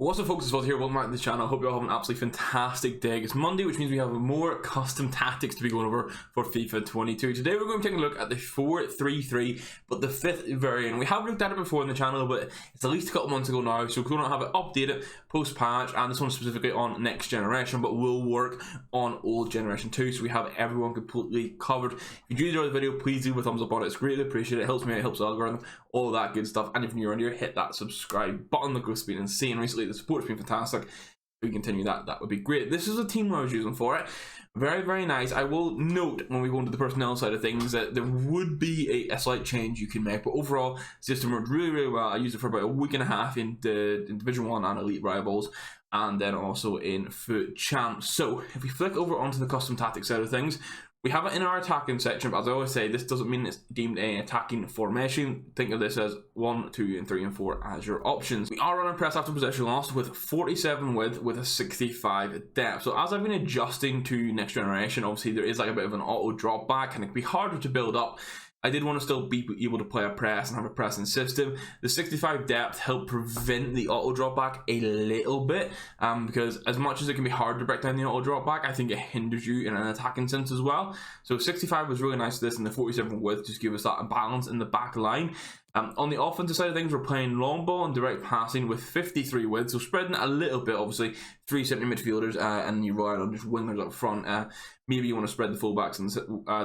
What's up, folks? It's Fuzz here. Welcome back to the channel. Hope you all have an absolutely fantastic day. It's Monday, which means we have more custom tactics to be going over for FIFA 22. Today we're going to take a look at the 4-3-3, but the 5th variant. We have looked at it before on the channel, but it's at least a couple months ago now, so we're going to have it updated post-patch, and this one specifically on next generation, but will work on old generation too, so we have everyone completely covered. If you do enjoy the video, please leave a thumbs up on it. It's greatly appreciated. It helps me, it helps the algorithm, all that good stuff. And if you're new around here, hit that subscribe button. The growth's been insane recently. The support's been fantastic. If we continue that would be great. This is a team I was using for it. Very, very nice. I will note when we go into the personnel side of things that there would be a slight change you can make, but overall, the system worked really, really well. I used it for about a week and a half in Division 1 and Elite Rivals, and then also in Foot Champs. So if we flick over onto the custom tactics side of things, we have it in our attacking section, but as I always say, this doesn't mean it's deemed an attacking formation. Think of this as 1, 2, and 3, and 4 as your options. We are running press after possession loss with 47 width with a 65 depth. So as I've been adjusting to next generation, obviously there is like a bit of an auto drop back, and it can be harder to build up. I did want to still be able to play a press and have a pressing system. The 65 depth helped prevent the auto drop back a little bit, because as much as it can be hard to break down the auto drop back, I think it hinders you in an attacking sense as well. So 65 was really nice to this, and the 47 width just give us that balance in the back line. On the offensive side of things, we're playing long ball and direct passing with 53 width, so spreading it a little bit. Obviously 3 centre midfielders, and you rely on just wingers up front. Maybe you want to spread the fullbacks and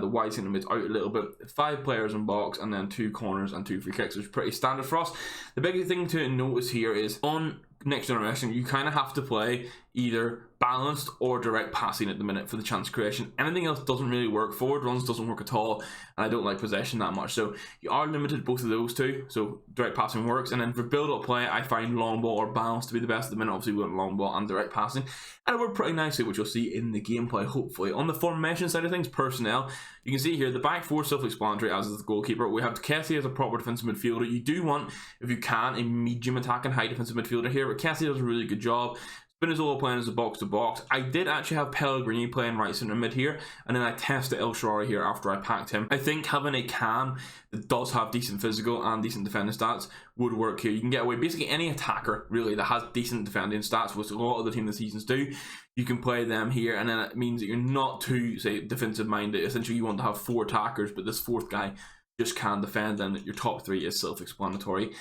the wide centre mids out a little bit. 5 players in box, and then 2 corners and 2 free kicks, which is pretty standard for us. The big thing to notice here is on next generation, you kind of have to play either balanced or direct passing at the minute for the chance creation. Anything else doesn't really work. Forward runs doesn't work at all, and I don't like possession that much, so you are limited to both of those two. So direct passing works, and then for build up play, I find long ball or balance to be the best at the minute. Obviously we want long ball and direct passing, and it worked pretty nicely, which you'll see in the gameplay hopefully. On the formation side of things, personnel, you can see here the back 4 self-explanatory, as is the goalkeeper. We have Kessie as a proper defensive midfielder. You do want, if you can, a medium attacking high defensive midfielder here, but Kessie does a really good job. Spinazzola playing as a box-to-box. I did actually have Pellegrini playing right centre mid here, and then I tested El Shaarawy here after I packed him. I think having a cam that does have decent physical and decent defending stats would work here. You can get away basically any attacker really that has decent defending stats, which a lot of the team this seasons do. You can play them here, and then it means that you're not too, say, defensive minded. Essentially you want to have 4 attackers, but this 4th guy just can defend, and your top 3 is self-explanatory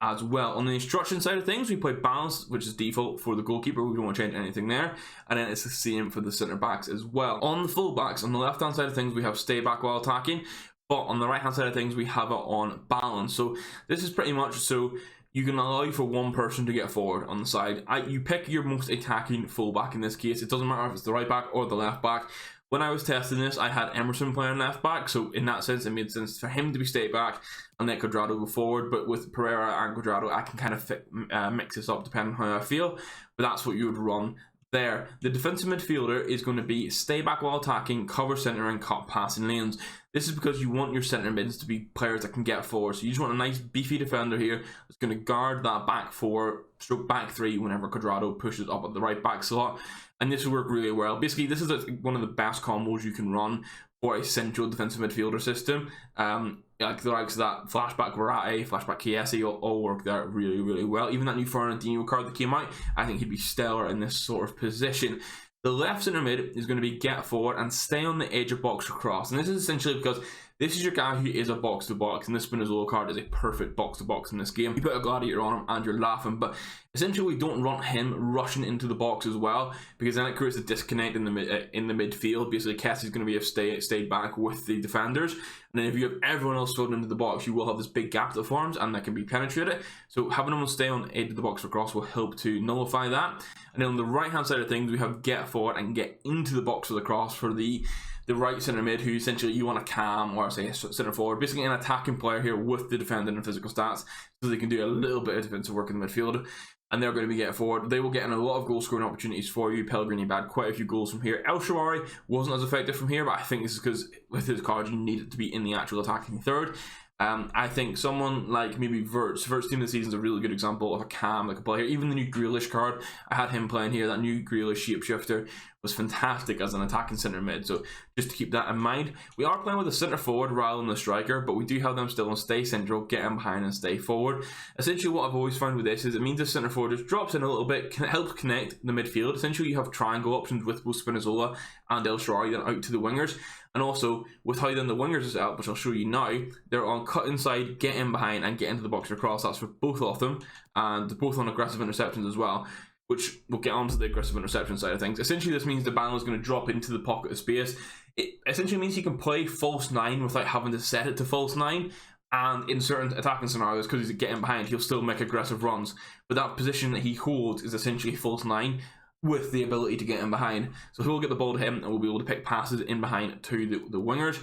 as well. On the instruction side of things, we play balance, which is default for the goalkeeper. We don't want to change anything there, and then it's the same for the centre backs as well. On the full backs, on the left hand side of things, we have stay back while attacking, but on the right hand side of things, we have it on balance. So this is pretty much so you can allow for one person to get forward on the side. You pick your most attacking fullback in this case. It doesn't matter if it's the right back or the left back. When I was testing this, I had Emerson playing left back, so in that sense, it made sense for him to be stay back and let Cuadrado go forward. But with Pereira and Cuadrado, I can kind of mix this up depending on how I feel. But that's what you would run there. The defensive midfielder is going to be stay back while attacking, cover centre, and cut passing lanes. This is because you want your centre mids to be players that can get forward. So you just want a nice beefy defender here that's going to guard that back 4 stroke back 3 whenever Cuadrado pushes up at the right back slot. And this will work really well. Basically, this is one of the best combos you can run for a central defensive midfielder system. Like the likes of that flashback Verratti, flashback Chiesi, all work there really, really well. Even that new Fernandinho card that came out, I think he'd be stellar in this sort of position. The left centre mid is going to be get forward and stay on the edge of box across. And this is essentially because this is your guy who is a box-to-box, and this Spinazzola card is a perfect box-to-box in this game. You put a gladiator on him and you're laughing, but essentially we don't want him rushing into the box as well, because then it creates a disconnect in the midfield. Basically, Kessie's going to be stayed back with the defenders, and then if you have everyone else floating into the box, you will have this big gap that forms, and that can be penetrated. So having them stay on the edge of the box across will help to nullify that. And then on the right-hand side of things, we have get forward and get into the box with the cross for the right centre mid, who essentially you want a cam or say a centre forward, basically an attacking player here with the defending and physical stats, so they can do a little bit of defensive work in the midfield, and they're going to be getting forward. They will get in a lot of goal scoring opportunities for you. Pellegrini had quite a few goals from here. El Shaarawy wasn't as effective from here, but I think this is because with his card you need it to be in the actual attacking third. I think someone like maybe Vert's team this season is a really good example of a cam that can play here. Even the new Grealish card, I had him playing here, that new Grealish shapeshifter, was fantastic as an attacking centre mid. So just to keep that in mind, we are playing with a centre forward rather than a striker, but we do have them still on stay central, get in behind and stay forward. Essentially what I've always found with this is it means the centre forward just drops in a little bit, helps connect the midfield. Essentially you have triangle options with both Spinazzola and El Shaarawy then out to the wingers. And also, with how then the wingers is out, which I'll show you now, they're on cut inside, get in behind, and get into the box or cross. That's for both of them, and both on aggressive interceptions as well, which we'll get onto the aggressive interception side of things. Essentially, this means the ball is going to drop into the pocket of space. It essentially means he can play false 9 without having to set it to false 9. And in certain attacking scenarios, because he's getting behind, he'll still make aggressive runs. But that position that he holds is essentially false 9. With the ability to get in behind. So he'll get the ball to him and we'll be able to pick passes in behind to the wingers.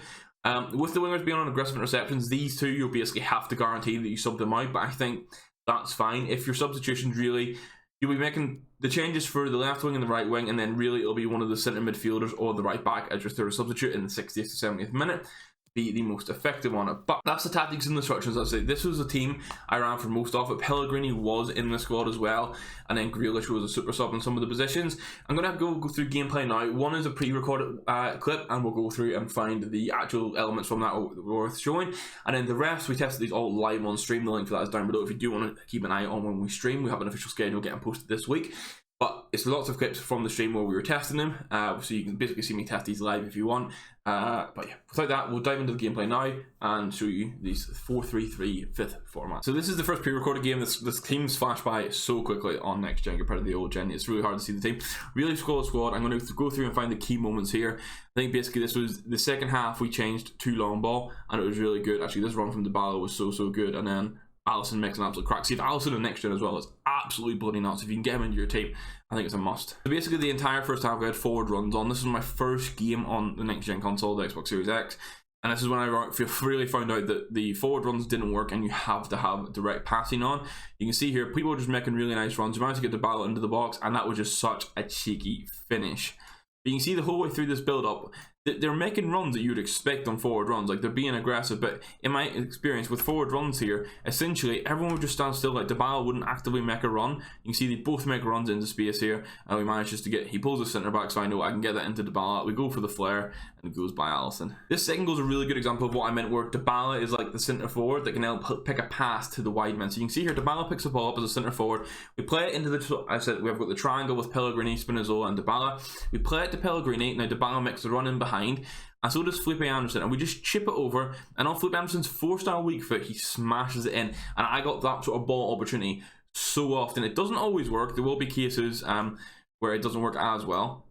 With the wingers being on aggressive interceptions, these two you'll basically have to guarantee that you sub them out, but I think that's fine. If your substitutions really, you'll be making the changes for the left wing and the right wing, and then really it'll be one of the centre midfielders or the right back as your third substitute in the 60th to 70th minute. Be the most effective on it. But that's the tactics and the instructions. I'd say this was the team I ran for most of it. Pellegrini was in the squad as well, and then Grealish was a super sub in some of the positions. I'm gonna have to go through gameplay now. One is a pre-recorded clip, and we'll go through and find the actual elements from that worth showing. And then the rest, we tested these all live on stream. The link for that is down below if you do want to keep an eye on when we stream. We have an official schedule getting posted this week. But it's lots of clips from the stream where we were testing them, so you can basically see me test these live if you want. But yeah, without that, we'll dive into the gameplay now and show you these 4-3-3 fifth format. So this is the first pre-recorded game. This team's flashed by so quickly on next gen compared to the old gen. It's really hard to see the team. Really squad. I'm going to go through and find the key moments here. I think basically this was the second half. We changed to long ball, and it was really good. Actually, this run from Dybala was so good, and then Alisson makes an absolute crack. See, if Alisson in next gen as well, it's absolutely bloody nuts. If you can get him into your team, I think it's a must. So basically the entire first half we had forward runs on. This is my first game on the next gen console, the Xbox Series X. And this is when I really found out that the forward runs didn't work and you have to have direct passing on. You can see here, people were just making really nice runs. You managed to get the ball into the box, and that was just such a cheeky finish. But you can see the whole way through this build-up, they're making runs that you'd expect on forward runs, like they're being aggressive. But in my experience with forward runs here, essentially everyone would just stand still. Like Dybala wouldn't actively make a run. You can see they both make runs into space here, and we managed just to get, he pulls the centre back, so I know I can get that into Dybala. We go for the flare, and it goes by Alisson. This second goal is a really good example of what I meant, where Dybala is like the centre forward that can help pick a pass to the wide men. So you can see here, Dybala picks the ball up as a centre forward. We play it into the, I said we've got the triangle with Pellegrini, Spinazzola, and Dybala. We play it to Pellegrini. Now Dybala makes the run in behind, and so does Felipe Anderson, and we just chip it over, and on Felipe Anderson's 4-star weak foot, he smashes it in, and I got that sort of ball opportunity so often. It doesn't always work. There will be cases where it doesn't work as well.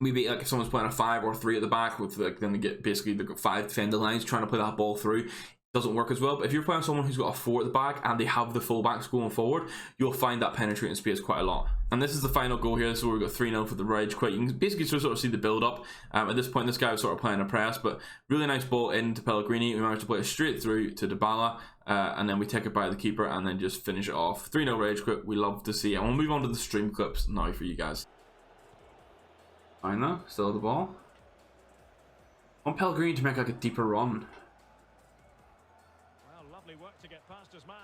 Maybe like if someone's playing a 5 or 3 at the back, with like, then they get basically they've got 5 defender lines trying to play that ball through. Doesn't work as well. But if you're playing someone who's got a 4 at the back and they have the fullbacks going forward, you'll find that penetrating space quite a lot. And this is the final goal here. So we've got 3-0 for the Rage Quit. You can basically sort of see the build up. At this point, this guy was sort of playing a press, but really nice ball into Pellegrini. We managed to play it straight through to Dybala, and then we take it by the keeper and then just finish it off. 3-0 Rage Quit. We love to see it. And we'll move on to the stream clips now for you guys. Fine though, still the ball. I want Pellegrini to make like a deeper run. Work to get past his man.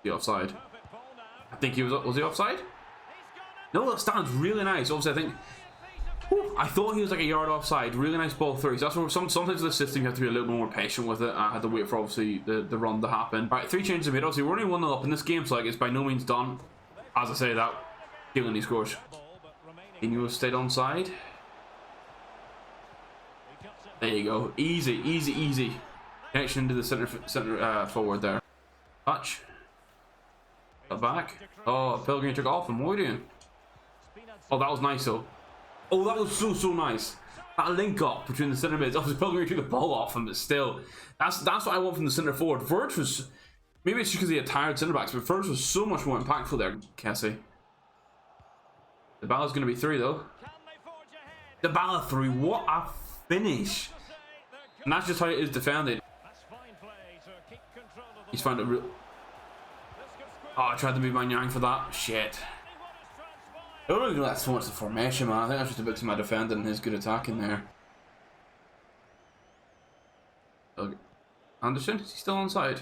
The offside. I think he was he offside? No, that stands really nice. Obviously, I think I thought he was like a yard offside. Really nice ball through. So that's where sometimes with the system you have to be a little bit more patient with it. I had to wait for obviously the run to happen. Alright, 3 changes made. Obviously, we're only 1-0 up in this game, so like it's by no means done. As I say that, killing these scores. He stayed onside. There you go. Easy. Connection to the center forward there. Touch. Got back. Oh, Pellegrini took off him. What are we doing? Oh, that was nice though. Oh, that was so nice. That link up between the centre mids. Obviously, Pellegrini took the ball off him, but still, that's what I want from the centre forward. Verge was, maybe it's just because he had tired centre backs, but Verge was so much more impactful there. Kessie. Dybala's going to be 3 though. Dybala 3. What a finish! And that's just how it is defended. He's found it real. Oh, I tried to move my Yang for that. Shit. I don't really like so much the formation, man. I think that's just a bit to my defender and his good attacking there. Anderson, is he still onside?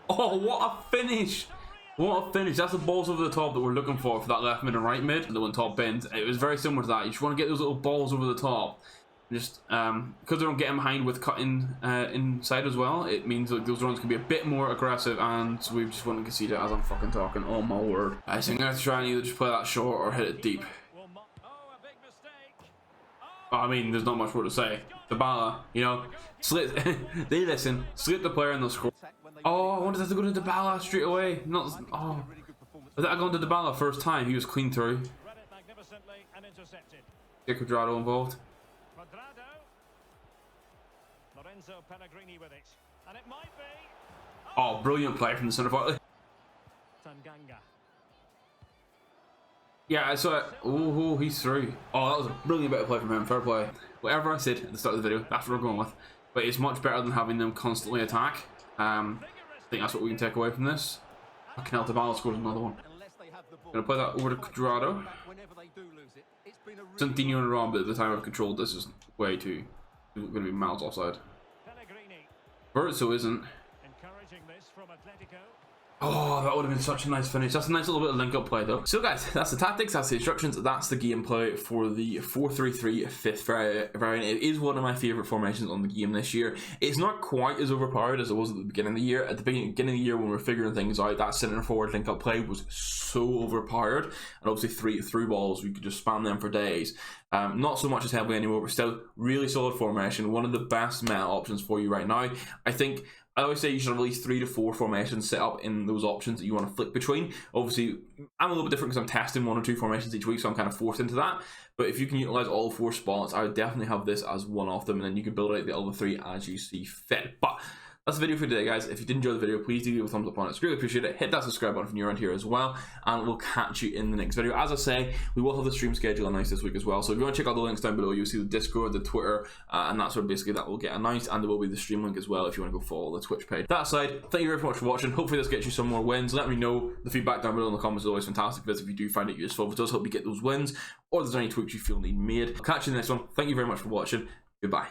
Oh, what a finish! What a finish. That's the balls over the top that we're looking for that left mid and right mid. The one top bends. It was very similar to that. You just want to get those little balls over the top. Just because they don't get in behind with cutting inside as well, it means that those runs can be a bit more aggressive, and we just want to concede it as I'm fucking talking. Oh my word. I think I'm going to try and either just play that short or hit it deep. I mean, there's not much more to say. Dybala, you know, slit. They listen. Slit the player and they'll score. Oh, I wanted to go to Dybala straight away. Not. Oh, I thought I'd gone to Dybala first time. He was clean through. Get Quadrado involved. Oh, brilliant play from the centre forward. Yeah, I saw it. Oh, he's through. Oh, that was a brilliant bit of play from him. Fair play. Whatever I said at the start of the video, that's what we're going with. But it's much better than having them constantly attack. I think that's what we can take away from this. Fucking Dybala scored another one. Gonna play that over to Quadrado. Santino and Ron, but at the time I've controlled this is way too. Going to be miles offside. Verso isn't. Oh, that would have been such a nice finish. That's a nice little bit of link-up play, though. So, guys, that's the tactics, that's the instructions, that's the gameplay for the 4-3-3 fifth variant. It is one of my favourite formations on the game this year. It's not quite as overpowered as it was at the beginning of the year. At the beginning of the year, when we were figuring things out, that centre-forward link-up play was so overpowered. And obviously, through balls, we could just spam them for days. Not so much as heavily anymore, but still, really solid formation. One of the best meta options for you right now. I always say you should have at least 3 to 4 formations set up in those options that you want to flick between. Obviously, I'm a little bit different because I'm testing 1 or 2 formations each week, so I'm kind of forced into that. But if you can utilize all 4 spots, I would definitely have this as one of them, and then you can build out the other 3 as you see fit. But that's the video for today, guys. If you did enjoy the video, please do leave a thumbs up on it. It's really appreciate it. Hit that subscribe button if you're around here as well, and we'll catch you in the next video. As I say, we will have the stream schedule announced this week as well. So if you want to check out the links down below, you'll see the Discord, the Twitter, and that's where basically that will get announced. And there will be the stream link as well if you want to go follow the Twitch page. That aside, thank you very much for watching. Hopefully this gets you some more wins. Let me know. The feedback down below in the comments is always fantastic. If you do find it useful, if it does help you get those wins, or if there's any tweaks you feel need made. I'll catch you in the next one. Thank you very much for watching. Goodbye.